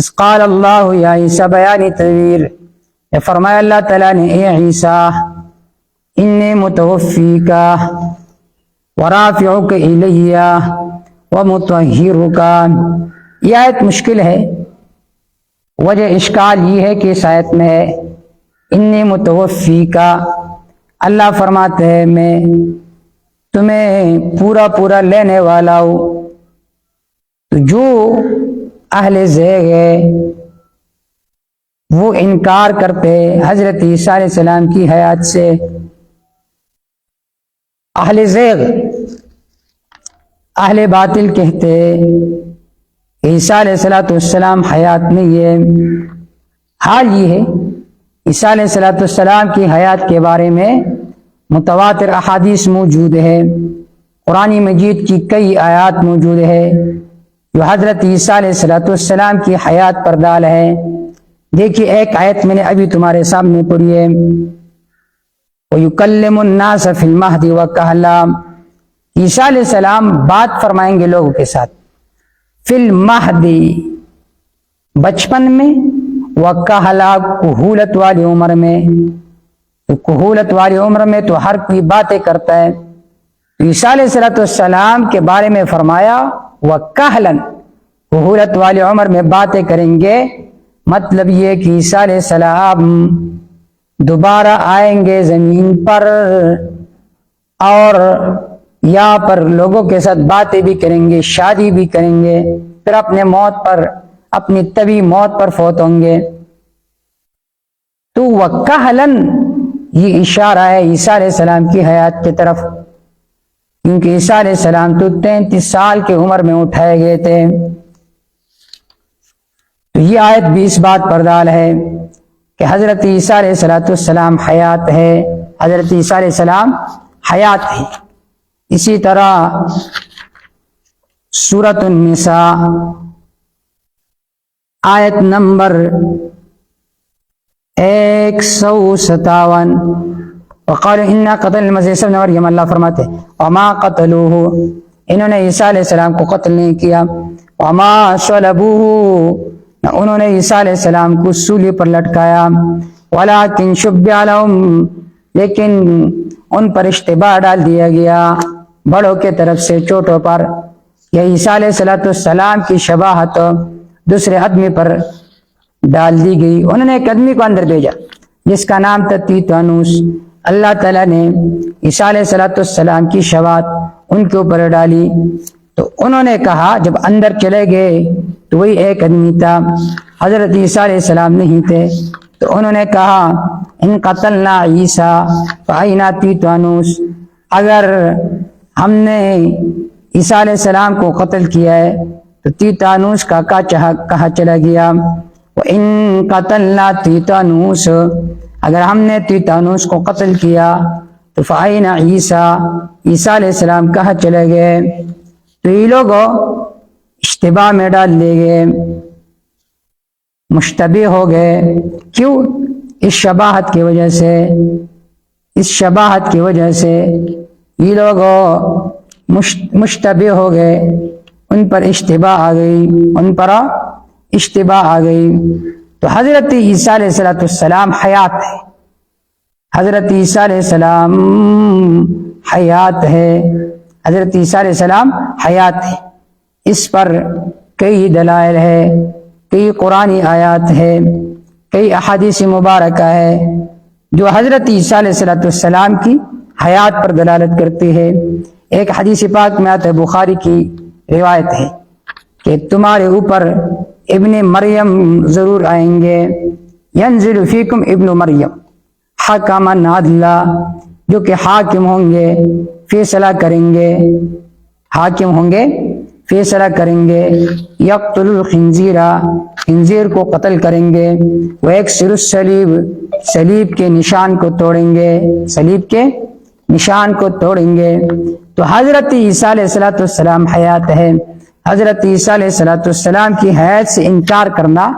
اس قال اللہ یا عیسیٰ بیان تنویر، فرمایا اللہ تعالیٰ نے اے عیسیٰ انی متوفیک ورافعک الی ومطہرک۔ یہ آیت مشکل ہے، وجہ اشکال یہ ہے کہ اس آیت میں ہے انی متوفیک، اللہ فرماتے ہیں میں تمہیں پورا پورا لینے والا ہوں۔ تو جو اہل زیغ ہے وہ انکار کرتے حضرت عیسیٰ علیہ السلام کی حیات سے۔ اہل زیغ، اہل باطل کہتے عیسیٰ علیہ السلام حیات نہیں ہے۔ حال یہ ہے عیسیٰ علیہ السلام کی حیات کے بارے میں متواتر احادیث موجود ہے، قرآن مجید کی کئی آیات موجود ہے جو حضرت عیسیٰ علیہ السلام کی حیات پر دال ہے۔ دیکھیے ایک آیت میں نے ابھی تمہارے سامنے پڑھی ہے، وَيُكَلِّمُ النَّاسَ فِي الْمَهْدِ وَكَهْلًا، عیسیٰ علیہ السلام بات فرمائیں گے لوگوں کے ساتھ فی المہد، بچپن میں، وکہلا، کہولت والی عمر میں۔ تو کہولت والی عمر میں تو ہر کوئی باتیں کرتا ہے، تو عیسیٰ علیہ السلام کے بارے میں فرمایا وکہلن، کہولت والی عمر میں باتیں کریں گے، مطلب یہ کہ عیسیٰ علیہ السلام دوبارہ آئیں گے زمین پر اور یہاں پر لوگوں کے ساتھ باتیں بھی کریں گے، شادی بھی کریں گے، پھر اپنے موت پر، اپنی طبی موت پر فوت ہوں گے۔ تو وکہلن یہ اشارہ ہے عیسیٰ علیہ السلام کی حیات کی طرف، کیونکہ عیسیٰ علیہ السلام تو 33 سال کی عمر میں اٹھائے گئے تھے۔ تو یہ آیت بھی اس بات پر دال ہے کہ حضرت عیسیٰ علیہ السلام حیات ہے، حضرت عیسیٰ علیہ السلام حیات ہے۔ اسی طرح سورۃ النساء آیت نمبر 157، وقالوا انا قتلنا المسیح ابن مریم، اللہ فرماتے وما قتلوه، انہوں نے عیسیٰ علیہ السلام کو قتل نہیں کیا، وما صلبوه، انہوں نے عیسیٰ علیہ السلام کو سولی پر لٹکایا، ولکن شبہ لهم، لیکن ان پر اشتباہ ڈال دیا گیا بڑوں کے طرف سے چھوٹوں پر۔ یہ عیسیٰ علیہ السلام کی شباہت دوسرے آدمی پر ڈال دی گئی، انہوں نے ایک آدمی کو اندر بھیجا جس کا نام تھا تیتانوس، اللہ تعالیٰ نے عیسیٰ علیہ السلام کی شباہت ان کے اوپر ڈالی، تو انہوں نے کہا جب اندر چلے گئے تو وہی ایک آدمی تھا، حضرت عیسیٰ علیہ السلام نہیں تھے، تو انہوں نے کہا ان قتلنا عیسیٰ فأین تیتانوس، اگر ہم نے عیسیٰ علیہ السلام کو قتل کیا ہے تو تیتانوس کا کہاں چلا گیا، وَإِن قَتَلْنَا تیتانوس، اگر ہم نے تیتانوس کو قتل کیا تو فأین عیسیٰ، عیسیٰ علیہ السلام کہاں چلے گئے۔ تو یہ لوگ اشتباہ میں ڈال لے گئے، مشتبہ ہو گئے، کیوں؟ اس شباہت کی وجہ سے، اس شباہت کی وجہ سے یہ لوگ مشتبہ ہو گئے، ان پر اشتباہ آ گئی، ان پر اشتباہ آ گئی۔ تو حضرت عیسیٰ علیہ السلام حیات ہے، حضرت عیسیٰ علیہ السلام حیات ہے، حضرت عیسیٰ علیہ السلام حیات ہے۔ اس پر کئی دلائل ہے، کئی قرآنی آیات ہے، کئی احادیث مبارکہ ہے جو حضرت عیسیٰ علیہ السلام کی حیات پر دلالت کرتی ہے۔ ایک حدیث پاک میں آتا ہے، بخاری کی روایت ہے کہ تمہارے اوپر ابن مریم ضرور آئیں گے، ینزل فیکم ابن مریم حکما عدلا، جو کہ حاکم ہوں گے، فیصلہ کریں گے، حاکم ہوں گے، فیصلہ کریں گے، یقتل الخنزیر، خنزیر کو قتل کریں گے، ویکسر الصلیب، صلیب کے نشان کو توڑیں گے، صلیب کے نشان کو توڑیں گے۔ تو حضرت عیسیٰ علیہ السلام حیات ہے، حضرت عیسیٰ علیہ السلام کی حیات سے انکار کرنا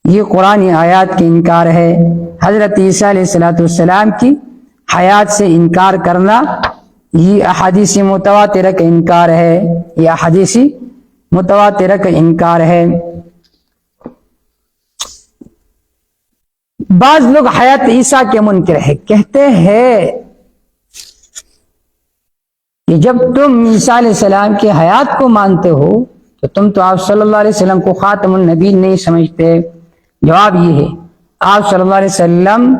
یہ قرآنی آیات کی انکار ہے، حضرت عیسیٰ علیہ السلام کی حیات سے انکار کرنا یہ احادیث متواترہ کا انکار ہے، یہ احادیث متواترہ کا انکار ہے۔ بعض لوگ حیات عیسیٰ کے منکر ہے، کہتے ہیں کہ جب تم عیسیٰ علیہ السلام کی حیات کو مانتے ہو تو تم تو آپ صلی اللہ علیہ وسلم کو خاتم النبی نہیں سمجھتے۔ جواب یہ ہے آپ صلی اللہ علیہ وسلم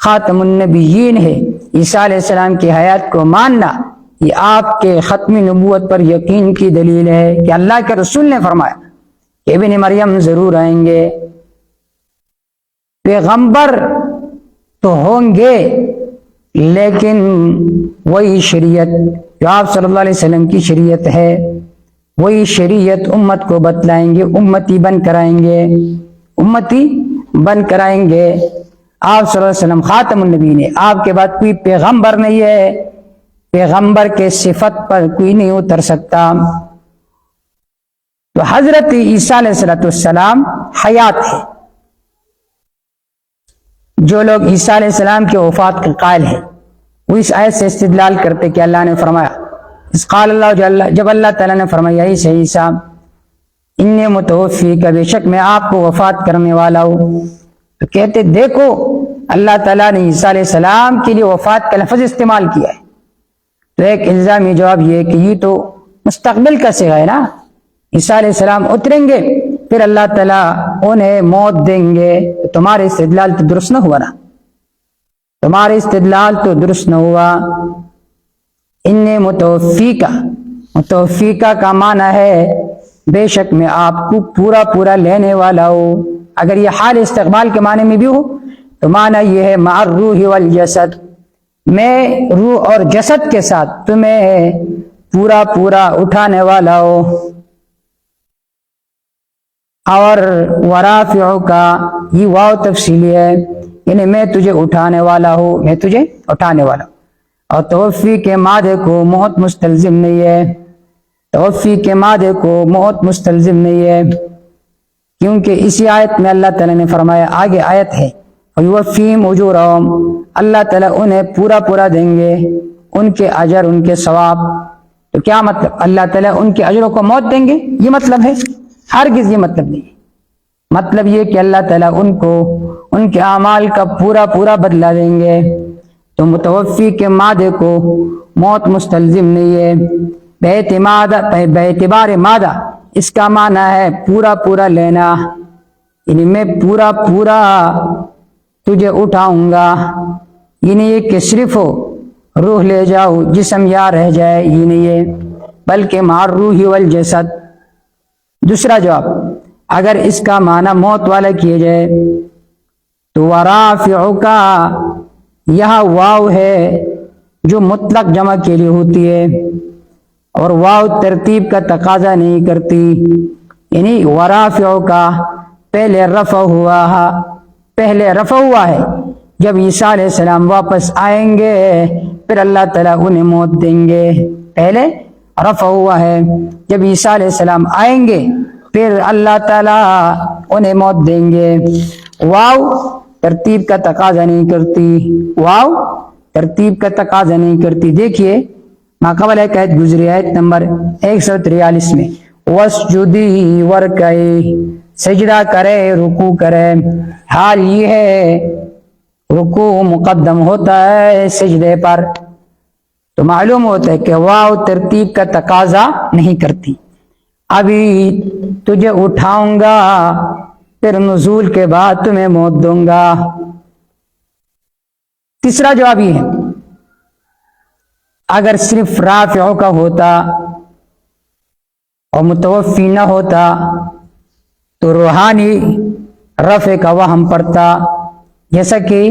خاتم النبیین ہے۔ عیسیٰ علیہ السلام کی حیات کو ماننا یہ آپ کے ختم نبوت پر یقین کی دلیل ہے کہ اللہ کے رسول نے فرمایا کہ ابن مریم ضرور آئیں گے، پیغمبر تو ہوں گے لیکن وہی شریعت جو آپ صلی اللہ علیہ وسلم کی شریعت ہے وہی شریعت امت کو بتلائیں گے، امتی بن کرائیں گے، امتی بن کرائیں گے۔ آپ صلی اللہ علیہ وسلم خاتم النبی نے، آپ کے بعد کوئی پیغمبر نہیں ہے، پیغمبر کے صفت پر کوئی نہیں اتر سکتا۔ تو حضرت عیسیٰ علیہ السلام حیات ہے۔ جو لوگ عیسیٰ علیہ السلام کے وفات کے قائل ہیں وہ اس آیت سے استدلال کرتے کہ اللہ نے فرمایا، اس قال اللہ، جب اللہ تعالیٰ نے فرمایا عیسیٰ انی متوفی کا، بے شک میں آپ کو وفات کرنے والا ہوں، تو کہتے دیکھو اللہ تعالیٰ نے عیسیٰ علیہ السلام کے لیے وفات کا لفظ استعمال کیا ہے۔ تو ایک الزامی جواب یہ ہے کہ یہ تو مستقبل کا صیغہ ہے نا، عیسیٰ علیہ السلام اتریں گے پھر اللہ تعالیٰ انہیں موت دیں گے، تمہارے استدلال تو درست نہ ہوا نا، تمہارے استدلال تو درست نہ ہوا۔ ان متوفیکا، متوفیکا کا معنی ہے بے شک میں آپ کو پورا پورا لینے والا ہوں۔ اگر یہ حال استقبال کے معنی میں بھی ہو تو معنی یہ ہے مع الروح والجسد، میں روح اور جسد کے ساتھ تمہیں پورا پورا اٹھانے والا ہوں۔ اور ورافعو کا یہ واو تفصیلی ہے، یعنی میں تجھے اٹھانے والا ہوں، میں تجھے اٹھانے والا ہوں۔ اور توفی کے مادے کو موت مستلزم نہیں ہے، توفی کے مادے کو موت مستلزم نہیں ہے، کیونکہ اسی آیت میں اللہ تعالیٰ نے فرمایا، آگے آیت ہے وَيُوَفِّيهِمْ أُجُورَهُمْ، اللہ تعالیٰ انہیں پورا پورا دیں گے ان کے اجر، ان کے ثواب۔ تو کیا مطلب؟ اللہ تعالیٰ ان کے اجروں کو موت دیں گے، یہ مطلب ہے؟ ہرگز یہ مطلب نہیں ہے۔ مطلب یہ کہ اللہ تعالیٰ ان کو ان کے اعمال کا پورا پورا بدلہ دیں گے۔ تو متوفی کے مادے کو موت مستلزم نہیں ہے، باعتبار مادہ اس کا معنی ہے پورا پورا لینا، یعنی میں پورا پورا تجھے اٹھاؤں گا، یہ نہیں ہے کہ صرف روح لے جاؤ جسم یا رہ جائے، یہ نہیں ہے، بلکہ مع الروح والجسد۔ دوسرا جواب، اگر اس کا معنی موت والا کیے جائے تو ورافعو کا یہاں واو ہے جو مطلق جمع کے لیے ہوتی ہے، اور واو ترتیب کا تقاضا نہیں کرتی، یعنی ورافعو کا پہلے رفع ہوا ہے، جب عیسیٰ علیہ السلام واپس آئیں گے پھر اللہ تعالیٰ انہیں موت دیں گے۔ پہلے رفع ہوا ہے، جب عیسیٰ علیہ السلام آئیں گے پھر اللہ تعالیٰ انہیں موت دیں گے۔ واو ترتیب کا تقاضا نہیں کرتی، واو ترتیب کا تقاضا نہیں کرتی۔ دیکھیے ماقبل ایک آیت گزری، آیت نمبر 143 میں، وَاسْجُدِي وَارْكَعِي، سجدہ کرے رکوع کرے۔ حال یہ ہے رکوع مقدم ہوتا ہے سجدے پر، تو معلوم ہوتا ہے کہ واو ترتیب کا تقاضا نہیں کرتی۔ ابھی تجھے اٹھاؤں گا پھر نزول کے بعد تمہیں موت دوں گا۔ تیسرا جواب یہ ہے، اگر صرف رافعو کا ہوتا اور متوفی نہ ہوتا تو روحانی رفع کا وہم پڑتا، جیسا کہ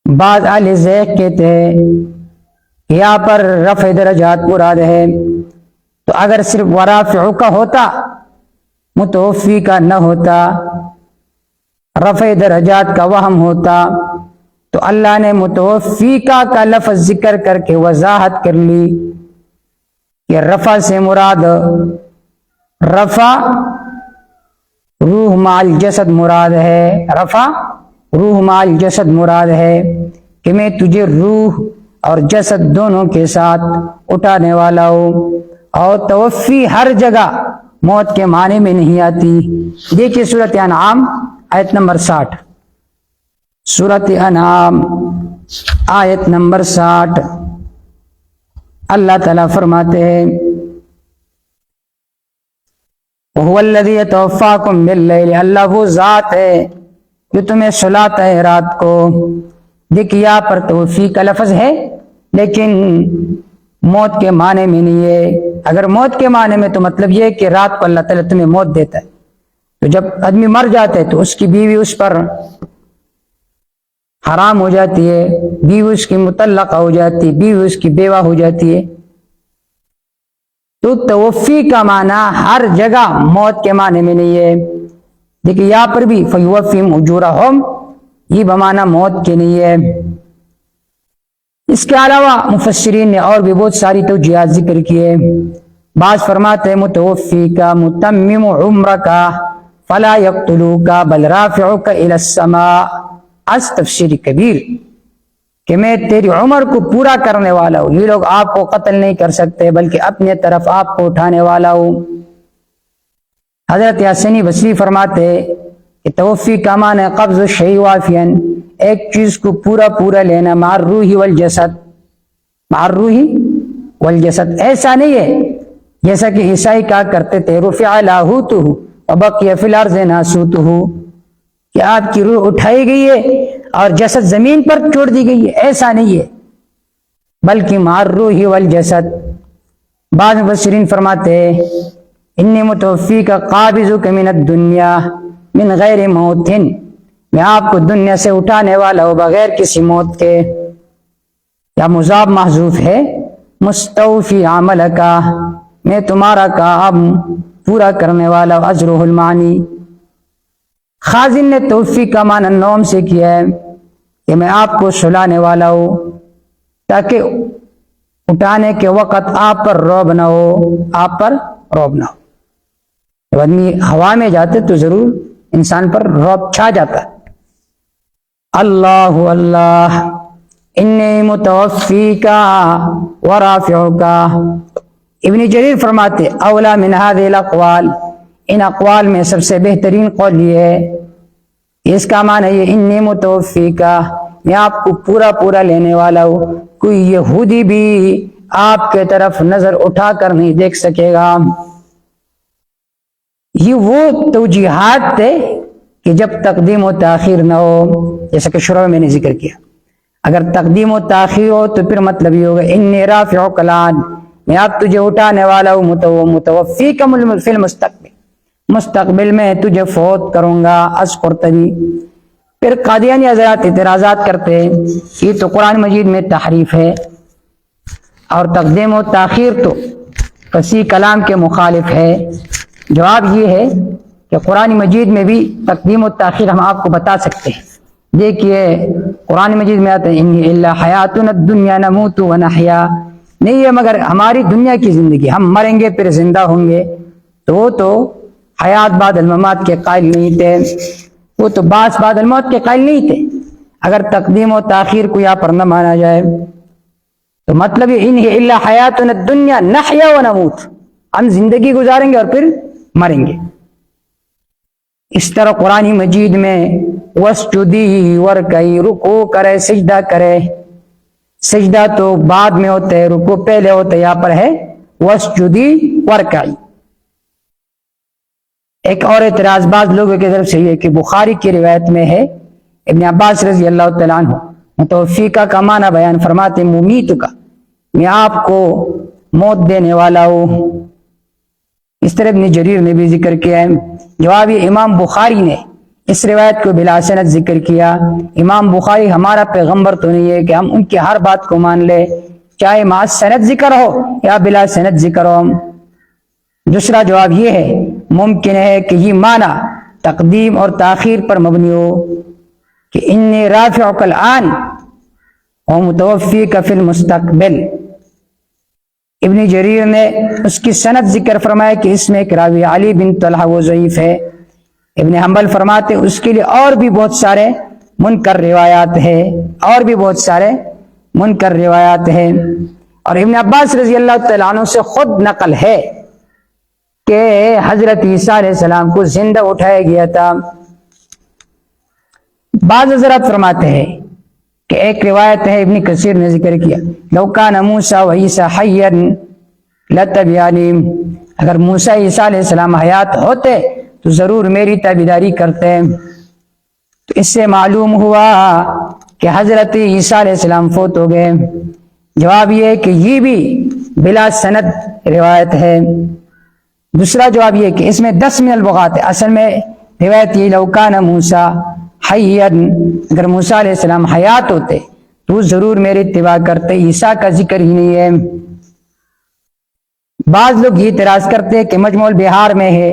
بعض اہل ذیق کہتے ہیں یہاں پر رفع درجات مراد ہے۔ تو اگر صرف ورافعو کا ہوتا، متوفی کا نہ ہوتا، رفع درجات کا وہم ہوتا، تو اللہ نے متوفی کا لفظ ذکر کر کے وضاحت کر لی کہ رفع سے مراد رفع روح مع الجسد مراد ہے، رفع روح مع الجسد مراد ہے کہ میں تجھے روح اور جسد دونوں کے ساتھ اٹھانے والا ہوں۔ اور توفی ہر جگہ موت کے معنی میں نہیں آتی۔ دیکھیے سورۃ انعام آیت نمبر 60، سورۃ انعام آیت نمبر 60، اللہ تعالیٰ فرماتے ہیں وَهُوَ الَّذِي يَتَوَفَّاكُم بِاللَّيْلِ، اللہ وہ ذات ہے جو تمہیں سلاتا ہے رات کو۔ دیکھیے یہاں پر توفیق کا لفظ ہے لیکن موت کے معنی میں نہیں ہے۔ اگر موت کے معنی میں تو مطلب یہ ہے کہ رات کو اللہ تعالیٰ تمہیں موت دیتا ہے، تو جب آدمی مر جاتا ہے تو اس کی بیوی اس پر حرام ہو جاتی ہے، بیوی اس کی مطلقہ ہو جاتی ہے، بیوی اس کی بیوہ ہو جاتی ہے۔ تو توفی کا معنی ہر جگہ موت کے معنی میں نہیں ہے۔ دیکھیے یہاں پر بھی فَيُوَفِّيهِمْ أُجُورَهُمْ یہ بمعنی موت کے نہیں ہے۔ اس کے علاوہ مفسرین نے اور بھی بہت ساری توجیہات ذکر کیے۔ بعض فرماتے ہیں متوفی کا متمم عمر کا فلا یقتلوک بل رافعک الی السماء، از تفسیر کبیر، کہ میں تیری عمر کو پورا کرنے والا ہوں، یہ لوگ آپ کو قتل نہیں کر سکتے بلکہ اپنے طرف آپ کو اٹھانے والا ہوں۔ حضرت حسنی بصری فرماتے کہ توفی کا معنی قبض الشیء وافیا، ایک چیز کو پورا پورا لینا، مع الروح والجسد، مع الروح والجسد۔ ایسا نہیں ہے جیسا کہ عیسائی کہا کرتے تھے رفع لاہوتہ وبقی فی الارض ناسوتہ، کہ آپ کی روح اٹھائی گئی ہے اور جسد زمین پر چھوڑ دی گئی ہے، ایسا نہیں ہے، بلکہ مع الروح والجسد۔ بعض مفسرین فرماتے ہیں انی متوفیک قابضک من الدنیا من غیر موت، میں آپ کو دنیا سے اٹھانے والا ہوں بغیر کسی موت کے۔ یا مضاف محذوف ہے، مستوفی عملکا، میں تمہارا کام پورا کرنے والا ہوں، اجرہ المعنی۔ خازن نے توفیق کا معنی نوم سے کیا ہے کہ میں آپ کو سلانے والا ہوں تاکہ اٹھانے کے وقت آپ پر رعب نہ ہو، آپ پر رعب نہ ہو۔ جب آدمی ہوا میں جاتے تو ضرور انسان پر رعب چھا جاتا ہے۔ اللہ اللہ انی متوفیکا ورافعکا، ابن جریر فرماتے اولا من هذه الاقوال، ان اقوال میں سب سے بہترین قول یہ ہے، اس کا معنی یہ انی متوفیکا، میں آپ کو پورا پورا لینے والا ہوں، کوئی یہودی بھی آپ کے طرف نظر اٹھا کر نہیں دیکھ سکے گا۔ یہ وہ توجیہات تھے کہ جب تقدیم و تاخیر نہ ہو، جیسا کہ شروع میں نے ذکر کیا، اگر تقدیم و تاخیر ہو تو پھر مطلب یہ ہوگا انی رافعک الآن، میں آپ تجھے اٹھانے والا ہوں، متوفیک فی المستقبل، مستقبل میں تجھے فوت کروں گا، از قرطبی۔ پھر قادیانی حضرات اعتراضات کرتے ہیں یہ تو قرآن مجید میں تحریف ہے اور تقدیم و تاخیر تو فصیح کلام کے مخالف ہے۔ جواب یہ ہے کہ قرآن مجید میں بھی تقدیم و تاخیر ہم آپ کو بتا سکتے ہیں۔ دیکھیے قرآن مجید میں آتا ہے انی الا حیاتنا الدنیا نموت ونحیا، نہیں ہے مگر ہماری دنیا کی زندگی، ہم مریں گے پھر زندہ ہوں گے۔ تو وہ تو حیات بعد الممات کے قائل نہیں تھے، وہ تو بعث بعد الموت کے قائل نہیں تھے۔ اگر تقدیم و تاخیر کو یہاں پر نہ مانا جائے تو مطلب یہ ان الا حیاتنا الدنیا نحیا ونموت، ہم زندگی گزاریں گے اور پھر مریں گے۔ اس طرح قرآن مجید میں وسجدی ورکعی، رکوع کرے سجدہ کرے، سجدہ تو بعد میں ہوتا ہے، رکوع پہلے ہوتا ہے، یہاں پر ہے وسجدی ورکعی۔ ایک اور اعتراض بعض لوگوں کی طرف سے یہ کہ بخاری کی روایت میں ہے، ابن عباس رضی اللہ تعالیٰ عنہ متوفیکا کا معنی بیان فرماتے ممیت کا، میں آپ کو موت دینے والا ہوں۔ اس طرح ابن جریر نے بھی ذکر کیا ہے۔ جواب یہ امام بخاری نے اس روایت کو بلا سند ذکر کیا۔ امام بخاری ہمارا پیغمبر تو نہیں ہے کہ ہم ان کی ہر بات کو مان لے، چاہے مع سند ذکر ہو یا بلا سند ذکر ہو۔ دوسرا جواب یہ ہے ممکن ہے کہ یہ معنی تقدیم اور تاخیر پر مبنی ہو کہ انی رافعک الآن ومتوفیک فی المستقبل۔ ابن جریر نے اس کی سند ذکر فرمایا کہ اس میں ایک راوی علی بن طلحہ وہ ضعیف ہے۔ ابن حنبل فرماتے اس کے لیے اور بھی بہت سارے منکر روایات ہیں، اور بھی بہت سارے منکر روایات ہیں۔ اور ابن عباس رضی اللہ تعالیٰ عنہ سے خود نقل ہے کہ حضرت عیسیٰ علیہ السلام کو زندہ اٹھایا گیا تھا۔ بعض حضرات فرماتے ہیں کہ ایک روایت ہے، ابن کثیر نے ذکر کیا، لو کان موسیٰ و عیسیٰ حیا لتبعانی، اگر موسیٰ عیسیٰ علیہ السلام حیات ہوتے تو ضرور میری تابعداری کرتے۔ تو اس سے معلوم ہوا کہ حضرت عیسیٰ علیہ السلام فوت ہو گئے۔ جواب یہ ہے کہ یہ بھی بلا سند روایت ہے۔ دوسرا جواب یہ کہ اس میں 10 من البغات ہے، اصل میں روایت یہ لو کان موسیٰ حیا، اگر موسیٰ علیہ السلام حیات ہوتے تو ضرور میری اتباع کرتے، عیسیٰ کا ذکر ہی نہیں ہے۔ بعض لوگ یہ اعتراض کرتے کہ مجموع البحار میں ہے،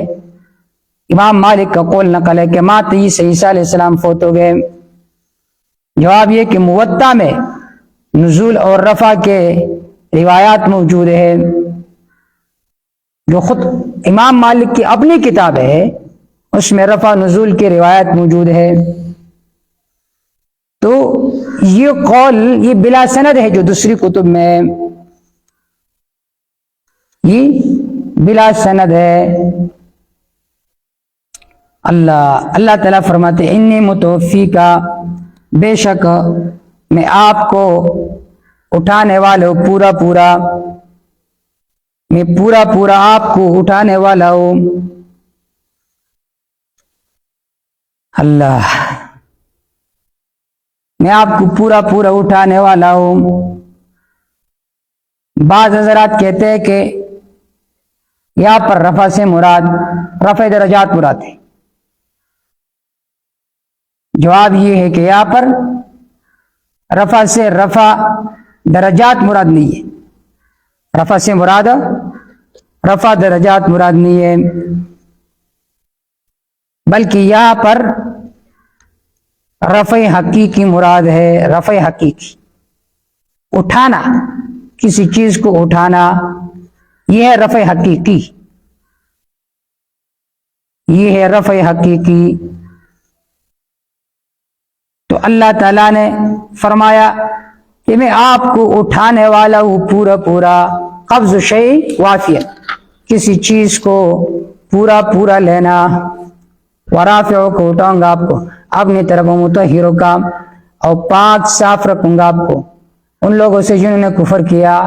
امام مالک کا قول نقل ہے کہ مات عیسیٰ علیہ السلام فوت ہو گئے۔ جواب یہ کہ موطا میں نزول اور رفع کے روایات موجود ہے، جو خود امام مالک کی اپنی کتاب ہے اس میں رفع نزول کی روایت موجود ہے۔ تو یہ قول یہ بلا سند ہے جو دوسری کتب میں ہے، یہ بلا سند ہے۔ اللہ تعالیٰ فرماتے انی متوفی کا، بے شک میں آپ کو اٹھانے والا ہوں، میں پورا آپ کو اٹھانے والا ہوں۔ اللہ، میں آپ کو پورا اٹھانے والا ہوں۔ بعض حضرات کہتے ہیں کہ یہاں پر رفع سے مراد رفع درجات مراد ہے۔ جواب یہ ہے کہ یہاں پر رفع سے رفع درجات مراد نہیں ہے، رفع سے مراد رفع درجات مراد نہیں ہے، بلکہ یہاں پر رفع حقیقی مراد ہے۔ رفع حقیقی، اٹھانا، کسی چیز کو اٹھانا، یہ ہے رفع حقیقی، یہ ہے رفع حقیقی۔ تو اللہ تعالیٰ نے فرمایا کہ میں آپ کو اٹھانے والا ہوں پورا، قبض شیء وافیہ، کسی چیز کو پورا لینا، ورافعو کو اٹھاؤں گا آپ کو اپنی طرف، مطہرو کا، اور پاک صاف رکھوں گا آپ کو ان لوگوں سے جنہوں نے کفر کیا۔